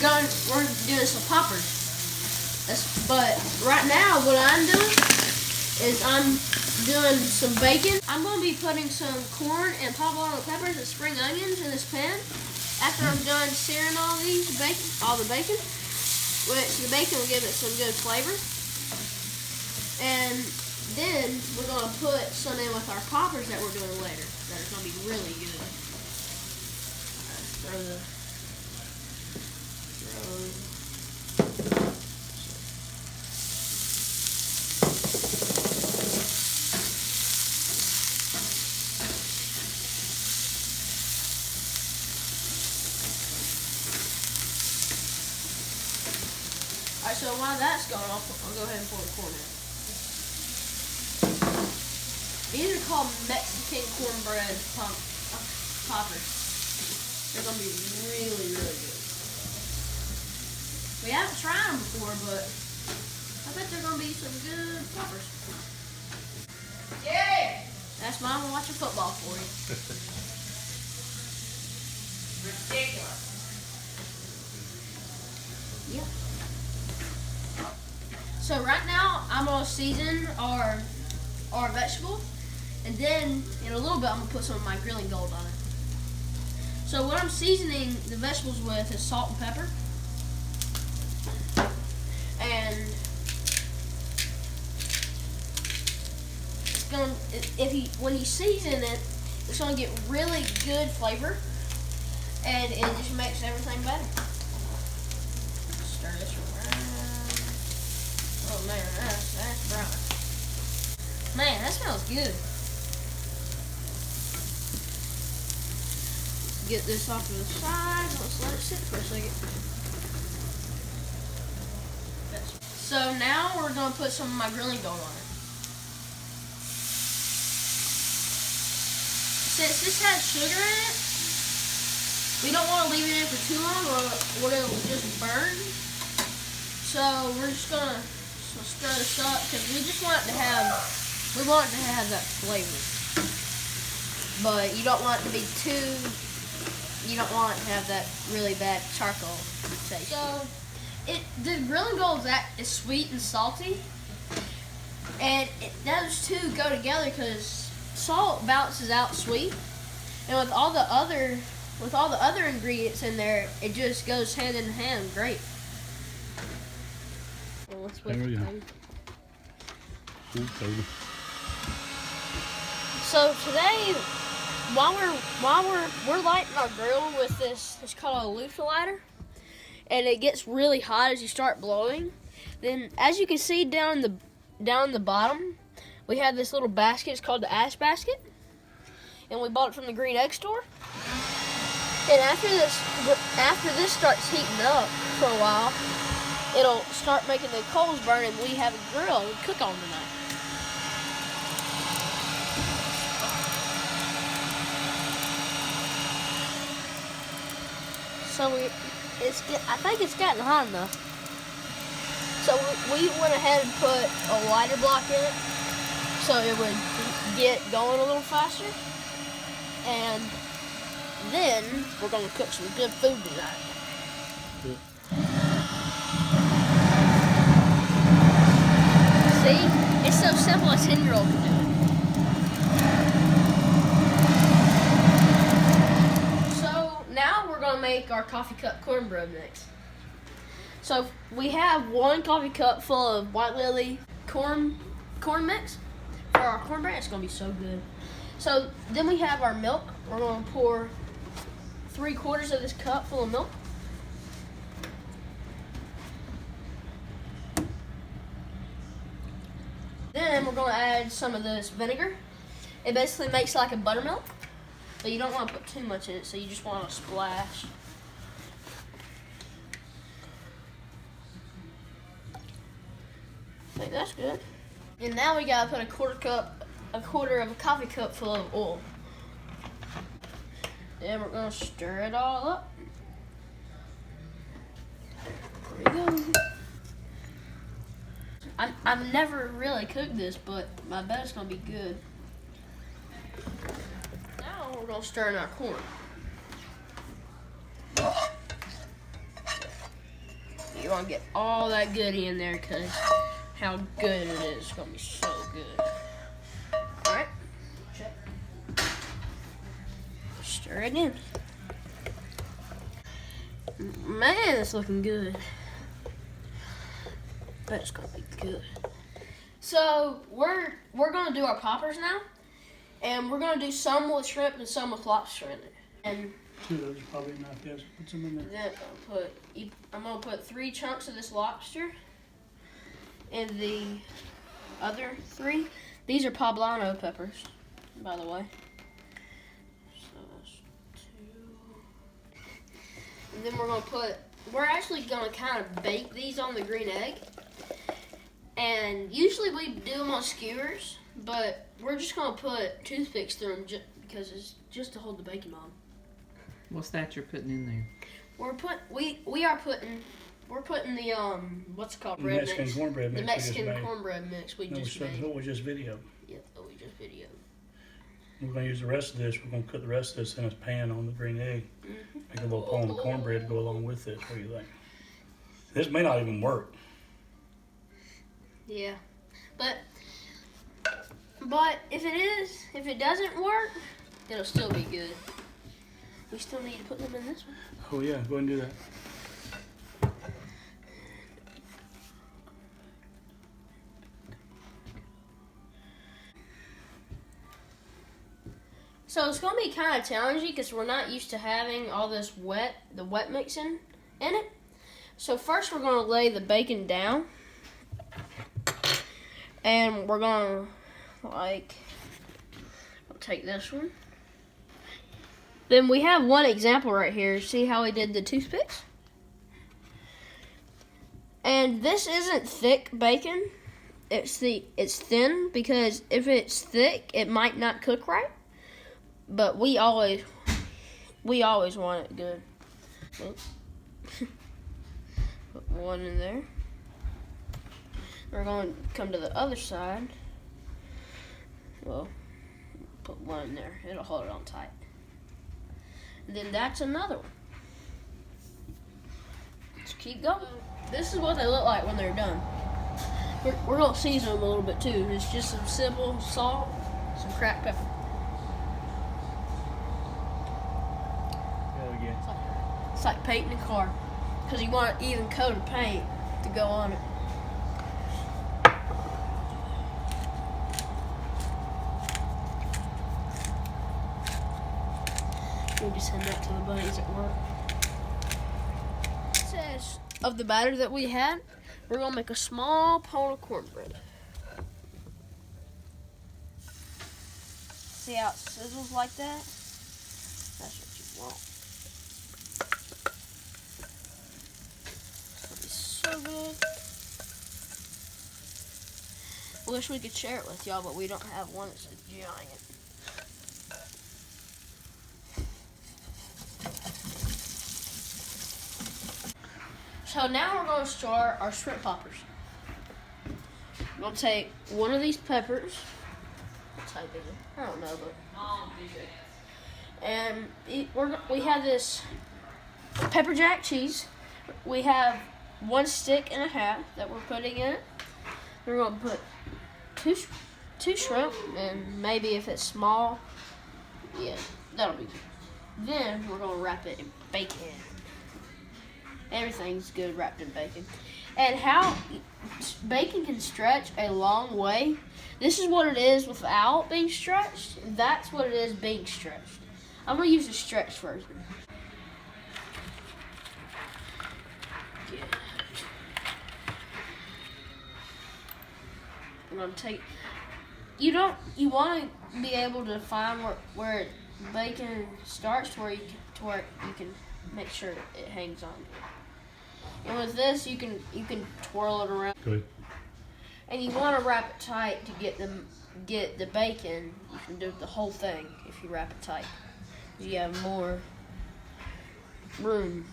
we're doing some poppers. But right now, what I'm doing is I'm doing some bacon. I'm going to be putting some corn and poblano peppers and spring onions in this pan. After I'm done searing all the bacon, which the bacon will give it some good flavor. And then we're going to put some in with our poppers that we're doing later. That are going to be really good. Alright, so while that's going, I'll go ahead and pour the corn in. These are called Mexican cornbread poppers. They're going to be really, really good. We haven't tried them before, but I bet they're going to be some good poppers. Yeah! That's Mama watching football for you. Ridiculous. Yeah. So right now, I'm going to season our vegetables, and then in a little bit, I'm going to put some of my grilling gold on it. So what I'm seasoning the vegetables with is salt and pepper. And it's going when you season it, it's going to get really good flavor, and it just makes everything better. Stir this around. Oh man, that's brown. Man, that smells good. Get this off to the side. Let's let it sit for a second. So now we're going to put some of my grilling gold on it. Since this has sugar in it, we don't want to leave it in for too long or it'll just burn. So we're just going to stir this up because we want it to have that flavor. But you don't want it to be you don't want it to have that really bad charcoal taste. So the grilling gold is sweet and salty, and those two go together because salt balances out sweet, and with all the other ingredients in there, it just goes hand in hand great. Well, let's wait. There we go. So today, while we're lighting our grill with this, it's called a loofah lighter, and it gets really hot as you start blowing. Then, as you can see down the bottom, we have this little basket. It's called the ash basket, and we bought it from the green egg store. And after this starts heating up for a while, it'll start making the coals burn, and we have a grill we cook on tonight. So I think it's gotten hot enough. So we went ahead and put a lighter block in it so it would get going a little faster. And then we're going to cook some good food tonight. See? It's so simple a 10-year-old can do it. Now we're going to make our coffee cup cornbread mix. So we have 1 coffee cup full of white lily corn mix for our cornbread. It's going to be so good. So then we have our milk. We're going to pour 3/4 of this cup full of milk. Then we're going to add some of this vinegar. It basically makes like a buttermilk. But you don't want to put too much in it, so you just want a splash. I think that's good. And now we gotta put a quarter of a coffee cup full of oil. Then we're gonna stir it all up. There we go. I've never really cooked this, but I bet it's gonna be good. We're going to stir in our corn. gonna get all that goodie in there because how good it is. It's gonna be so good. All right. Check. Stir it in. Man, it's looking good. But it's gonna be good. So we're gonna do our poppers now, and we're gonna do some with shrimp and some with lobster in it. And 2 of those are probably enough. Yes, put some in there. then I'm gonna put 3 chunks of this lobster in the other 3. These are poblano peppers, by the way. So that's 2. And then we're actually gonna kind of bake these on the green egg. And usually we do them on skewers, but we're just gonna put toothpicks through them because it's just to hold the bacon on. What's that you're putting in there? We're putting the what's it called, The bread Mexican mix. cornbread mix. The Mexican cornbread mix we just made. What we just videoed. Yep, that we just videoed. We're going to use the rest of this. We're going to cook the rest of this in a pan on the green egg. Mm-hmm. Make a little pot on the cornbread to go along with this. What do you think? This may not even work. Yeah, but if it doesn't work, it'll still be good. We still need to put them in this one. Oh yeah, go ahead and do that. So it's gonna be kind of challenging because we're not used to having all this wet mixing in it. So first we're gonna lay the bacon down, and we're gonna I'll take this one. Then we have one example right here. See how we did the toothpicks? And this isn't thick bacon. It's thin because if it's thick, it might not cook right. But we always want it good. Put one in there. We're going to come to the other side. Well, put one in there. It'll hold it on tight. And then that's another one. Just keep going. This is what they look like when they're done. We're going to season them a little bit too. It's just some simple salt, some cracked pepper. It's like painting a car, because you want an even coat of paint to go on it. We'll just send that to the buddies at work. It says of the batter that we had, we're gonna make a small pot of cornbread. See how it sizzles like that? That's what you want. So good. Wish we could share it with y'all, but we don't have one that's a giant. So now we're going to start our shrimp poppers. We're going to take one of these peppers. What's that bigger? I don't know, but. And we have this pepper jack cheese. We have 1 stick and a half that we're putting in it. We're going to put two shrimp, and maybe if it's small, yeah, that'll be good. Then we're going to wrap it in bacon. Everything's good wrapped in bacon. And how bacon can stretch a long way. This is what it is without being stretched. That's what it is being stretched. I'm going to use the stretched version. I'm going to take, you want to be able to find where bacon starts to where you can make sure it hangs on. And with this, you can twirl it around. Good. And you want to wrap it tight to get the bacon. You can do the whole thing if you wrap it tight. You have more room.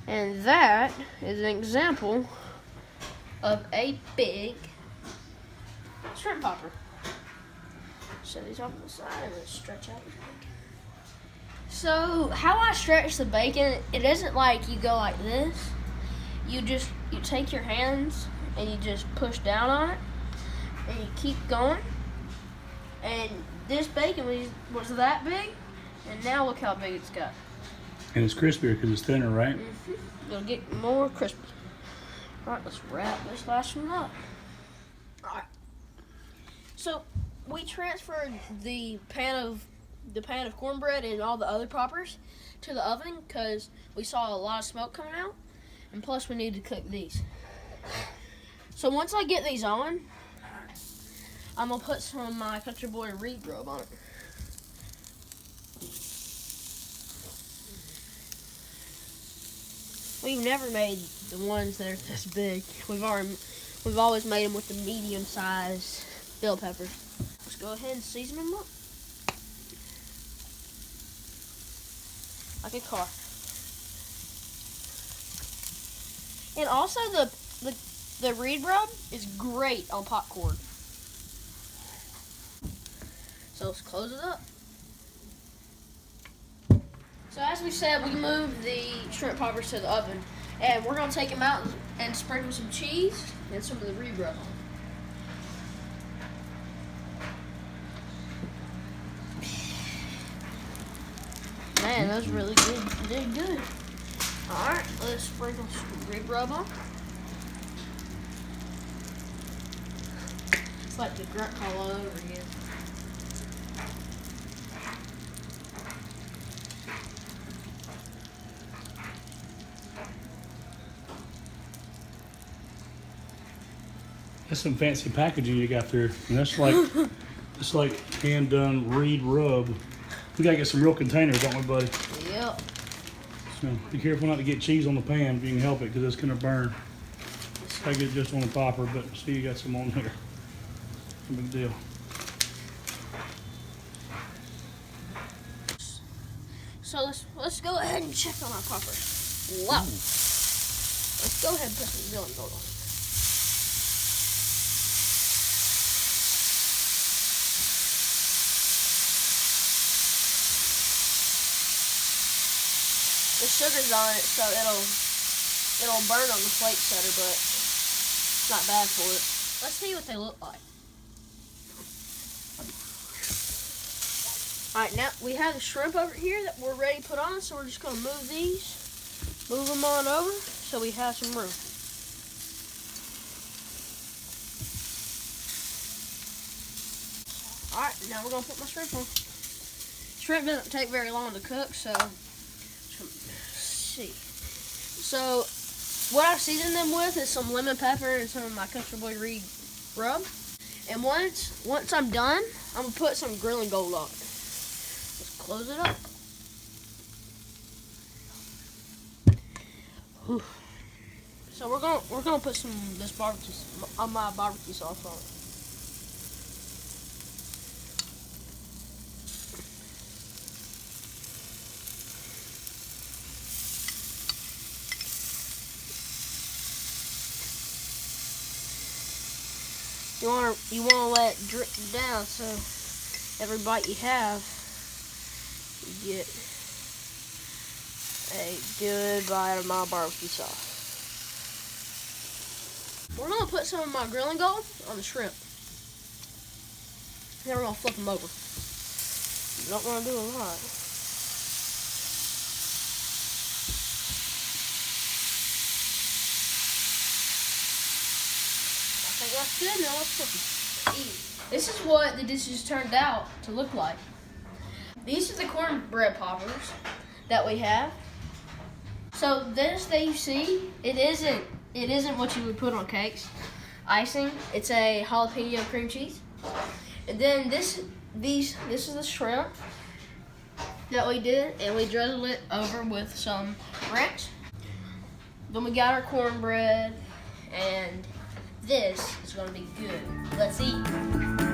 And that is an example of a big shrimp popper. Set these off on the side and then stretch out the bacon. So how I stretch the bacon, it isn't like you go like this. You take your hands and you just push down on it and you keep going. And this bacon was that big, and now look how big it's got. And it's crispier because it's thinner, right? Mm-hmm. It'll get more crispy. All right, let's wrap this last one up. All right. So we transferred the pan of cornbread and all the other poppers to the oven because we saw a lot of smoke coming out, and plus we need to cook these. So once I get these on, I'm gonna put some of my Country Boy Reed rub on it. We've never made the ones that are this big. We've always made them with the medium-sized bell peppers. Let's go ahead and season them up like a car. And also the Reed rub is great on popcorn. So let's close it up. So as we said, we moved the shrimp poppers to the oven, and we're gonna take them out and sprinkle some cheese and some of the Reed rub on. Man, that's really good. Did good. All right, let's sprinkle some Reed rub on. It's like the grunt call all over again. That's some fancy packaging you got there. And that's like, it's like hand done Reed rub. We gotta get some real containers, don't we, buddy? Yep. So be careful not to get cheese on the pan if you can help it, because it's gonna burn. I get it just on the popper, but see, you got some on there. No big deal. So let's go ahead and check on our poppers. Wow. Let's go ahead and put some Grillin gold on it. The sugar's on it, so it'll burn on the plate setter, but it's not bad for it. Let's see what they look like. Alright, now we have the shrimp over here that we're ready to put on, so we're just going to move them on over so we have some room. Alright, now we're going to put my shrimp on. Shrimp doesn't take very long to cook, so see. So what I've seasoned them with is some lemon pepper and some of my Country Boy Reed rub. And once I'm done, I'm gonna put some Grillin gold on it. Let's close it up. Whew. So we're gonna put some of this my barbecue sauce on it. You wanna let it drip down so every bite you have, you get a good bite of my barbecue sauce. We're gonna put some of my Grillin gold on the shrimp. Then we're gonna flip them over. You don't wanna do a lot. That's good. Now let's cook them. This is what the dishes turned out to look like. These are the cornbread poppers that we have. So this that you see, it isn't what you would put on cakes. Icing. It's a jalapeno cream cheese. And then this is the shrimp that we did, and we drizzled it over with some ranch. Then we got our cornbread, and this is going to be good. Let's eat.